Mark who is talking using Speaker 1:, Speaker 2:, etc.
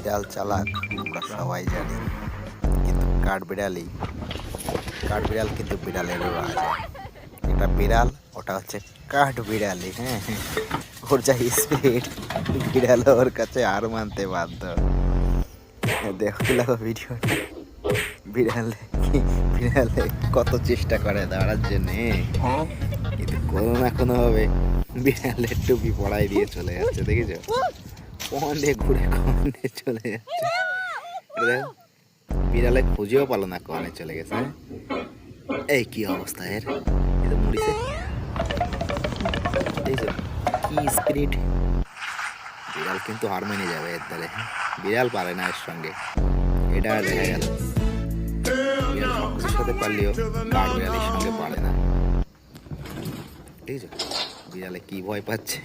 Speaker 1: বিড়াল চালাক আমরা সবাই জানি, কিন্তু কাঠবিড়াল কিন্তু বিড়ালেরও রাজা। এটা বিড়াল, ওটা হচ্ছে কাঠ বিড়ালি। হ্যাঁ, ওর যা স্পিড, বিড়াল ওর কাছে আর মানতে বাধ্য। দেখো ভিডিওটা, বিড়ালে বিড়ালে কত চেষ্টা করে দাঁড়ার জন্যে, কিন্তু কোনো না কোনো ভাবে বিড়ালের টুপি পড়াই দিয়ে চলে যাচ্ছে। দেখেছো কখন দিয়ে ঘুরে কখন দিয়ে চলে যাচ্ছে। দেখো বিড়ালে খুঁজেও পালো না কনে চলে গেছে। হ্যাঁ, এই কি অবস্থা এর, এ তো মরিছে। দেখছো কি স্পিরিট, বিড়াল কিন্তু হার মেনে যাবে এর দ্বারে। বিড়াল পারে না এর সঙ্গে, এটা দেখা গেল। বিড়াল সব কিছুর সাথে পারলেও কাঠ বিড়ালের সঙ্গে পারে না। ঠিক আছে, বিড়ালে কি ভয় পাচ্ছে।